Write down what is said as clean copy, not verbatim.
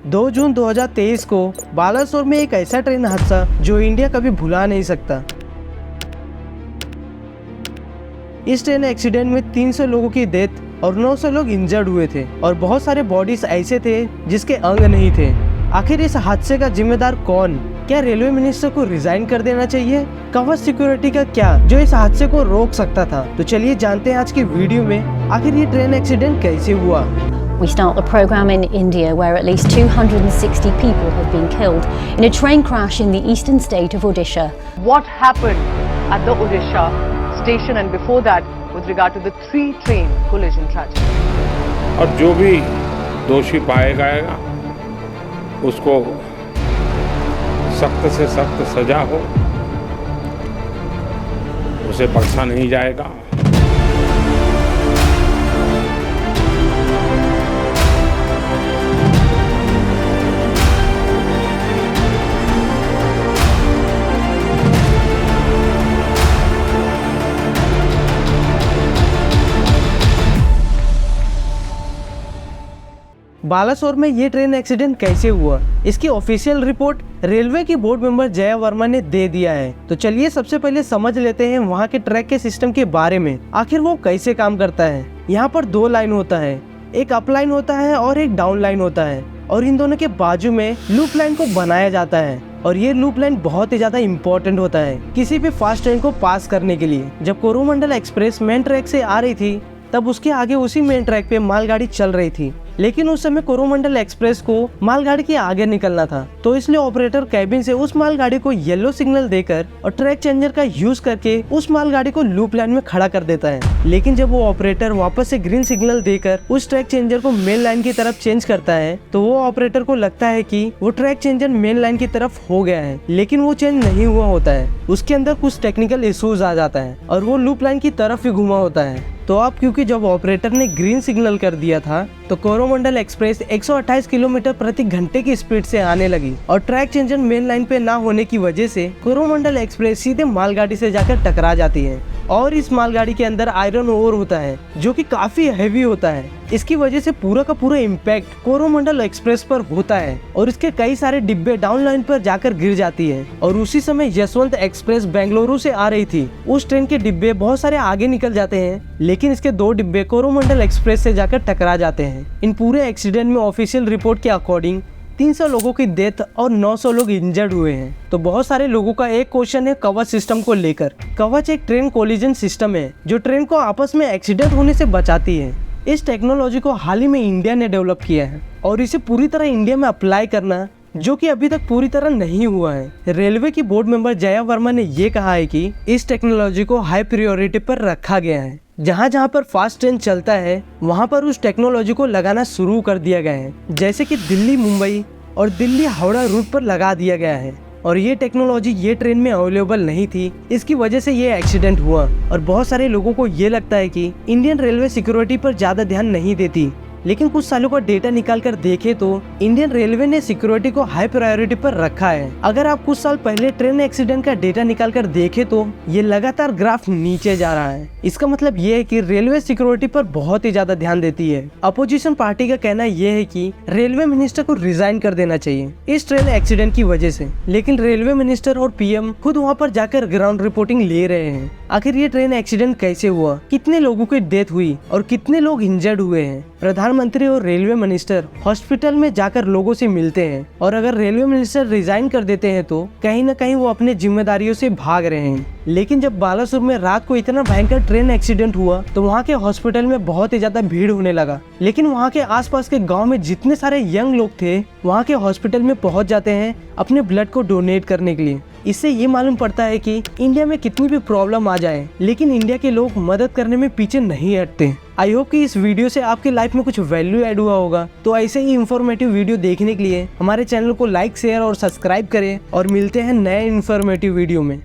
2 जून 2023 को बालासोर में एक ऐसा ट्रेन हादसा जो इंडिया कभी भुला नहीं सकता। इस ट्रेन एक्सीडेंट में 300 लोगों की डेथ और 900 लोग इंजर्ड हुए थे और बहुत सारे बॉडीज ऐसे थे जिसके अंग नहीं थे। आखिर इस हादसे का जिम्मेदार कौन? क्या रेलवे मिनिस्टर को रिजाइन कर देना चाहिए? कवच सिक्योरिटी का क्या जो इस हादसे को रोक सकता था? तो चलिए जानते हैं आज की वीडियो में आखिर ये ट्रेन एक्सीडेंट कैसे हुआ। We start the program in India, where at least 260 people have been killed in a train crash in the eastern state of Odisha. What happened at the Odisha station and before that with regard to the 3-train collision tragedy? और जो भी दोषी पाया जाएगा उसको सख्त से सख्त सजा हो, उसे बख्शा नहीं जाएगा। बालासोर में ये ट्रेन एक्सीडेंट कैसे हुआ, इसकी ऑफिशियल रिपोर्ट रेलवे की बोर्ड मेंबर जया वर्मा ने दे दिया है। तो चलिए सबसे पहले समझ लेते हैं वहाँ के ट्रैक के सिस्टम के बारे में, आखिर वो कैसे काम करता है। यहाँ पर 2 लाइन होता है, एक अप लाइन होता है और एक डाउन लाइन होता है, और इन दोनों के बाजू में लूप लाइन को बनाया जाता है। और ये लूप लाइन बहुत ही ज्यादा इम्पोर्टेंट होता है किसी भी फास्ट ट्रेन को पास करने के लिए। जब कोरोमंडल एक्सप्रेस मेन ट्रैक से आ रही थी तब उसके आगे उसी मेन ट्रैक पे मालगाड़ी चल रही थी, लेकिन उस समय कोरोमंडल एक्सप्रेस को मालगाड़ी के आगे निकलना था, तो इसलिए ऑपरेटर कैबिन से उस मालगाड़ी को येलो सिग्नल देकर और ट्रैक चेंजर का यूज करके उस मालगाड़ी को लूप लाइन में खड़ा कर देता है। लेकिन जब वो ऑपरेटर वापस से ग्रीन सिग्नल देकर उस ट्रैक चेंजर को मेन लाइन की तरफ चेंज करता है, तो वो ऑपरेटर को लगता है कि वो ट्रैक चेंजर मेन लाइन की तरफ हो गया है, लेकिन वो चेंज नहीं हुआ होता है। उसके अंदर कुछ टेक्निकल इश्यूज आ जाता है और वो लूप लाइन की तरफ ही घुमा होता है। तो अब क्योंकि जब ऑपरेटर ने ग्रीन सिग्नल कर दिया था तो कोरोमंडल एक्सप्रेस 128 किलोमीटर प्रति घंटे की स्पीड से आने लगी, और ट्रैक चेंजर मेन लाइन पे ना होने की वजह से कोरोमंडल एक्सप्रेस सीधे मालगाड़ी से जाकर टकरा जाती है। और इस मालगाड़ी के अंदर आयरन ओर होता है जो कि काफी हैवी होता है। इसकी वजह से पूरा का पूरा इम्पैक्ट कोरोमंडल एक्सप्रेस पर होता है और इसके कई सारे डिब्बे डाउन लाइन पर जाकर गिर जाती है। और उसी समय यशवंत एक्सप्रेस बेंगलुरु से आ रही थी, उस ट्रेन के डिब्बे बहुत सारे आगे निकल जाते हैं, लेकिन इसके 2 डिब्बे कोरोमंडल एक्सप्रेस से जाकर टकरा जाते हैं। इन पूरे एक्सीडेंट में ऑफिशियल रिपोर्ट के अकॉर्डिंग 300 लोगों की डेथ और 900 लोग इंजर्ड हुए हैं। तो बहुत सारे लोगों का एक क्वेश्चन है कवच सिस्टम को लेकर। कवच एक ट्रेन कोलिजन सिस्टम है जो ट्रेन को आपस में एक्सीडेंट होने से बचाती है। इस टेक्नोलॉजी को हाल ही में इंडिया ने डेवलप किया है और इसे पूरी तरह इंडिया में अप्लाई करना जो कि अभी तक पूरी तरह नहीं हुआ है। रेलवे की बोर्ड मेंबर जया वर्मा ने ये कहा है कि इस टेक्नोलॉजी को हाई प्रायोरिटी पर रखा गया है। जहाँ जहाँ पर फास्ट ट्रेन चलता है वहाँ पर उस टेक्नोलॉजी को लगाना शुरू कर दिया गया है, जैसे कि दिल्ली मुंबई और दिल्ली हावड़ा रूट पर लगा दिया गया है। और ये टेक्नोलॉजी ये ट्रेन में अवेलेबल नहीं थी, इसकी वजह से ये एक्सीडेंट हुआ। और बहुत सारे लोगों को ये लगता है कि इंडियन रेलवे सिक्योरिटी पर ज्यादा ध्यान नहीं देती, लेकिन कुछ सालों का डेटा निकाल कर देखे तो इंडियन रेलवे ने सिक्योरिटी को हाई प्रायोरिटी पर रखा है। अगर आप कुछ साल पहले ट्रेन एक्सीडेंट का डेटा निकाल कर देखे तो ये लगातार ग्राफ नीचे जा रहा है। इसका मतलब ये है कि रेलवे सिक्योरिटी पर बहुत ही ज्यादा ध्यान देती है। अपोजिशन पार्टी का कहना ये है कि रेलवे मिनिस्टर को रिजाइन कर देना चाहिए इस ट्रेन एक्सीडेंट की वजह से, लेकिन रेलवे मिनिस्टर और पीएम खुद वहाँ पर जाकर ग्राउंड रिपोर्टिंग ले रहे हैं। आखिर ये ट्रेन एक्सीडेंट कैसे हुआ, कितने लोगों की डेथ हुई और कितने लोग इंजर्ड हुए हैं। प्रधानमंत्री और रेलवे मिनिस्टर हॉस्पिटल में जाकर लोगों से मिलते हैं, और अगर रेलवे मिनिस्टर रिजाइन कर देते हैं तो कहीं न कहीं वो अपने जिम्मेदारियों से भाग रहे हैं। लेकिन जब बालासुर में रात को इतना भयंकर ट्रेन एक्सीडेंट हुआ तो वहाँ के हॉस्पिटल में बहुत ही ज्यादा भीड़ होने लगा, लेकिन वहाँ के आसपास के गांव में जितने सारे यंग लोग थे वहाँ के हॉस्पिटल में पहुँच जाते हैं अपने ब्लड को डोनेट करने के लिए। इससे ये मालूम पड़ता है कि इंडिया में कितनी भी प्रॉब्लम आ जाए लेकिन इंडिया के लोग मदद करने में पीछे नहीं हटते। आई होप कि इस वीडियो से आपके लाइफ में कुछ वैल्यू ऐड हुआ होगा। तो ऐसे ही इंफॉर्मेटिव वीडियो देखने के लिए हमारे चैनल को लाइक, शेयर और सब्सक्राइब करें, और मिलते हैं नए इंफॉर्मेटिव वीडियो में।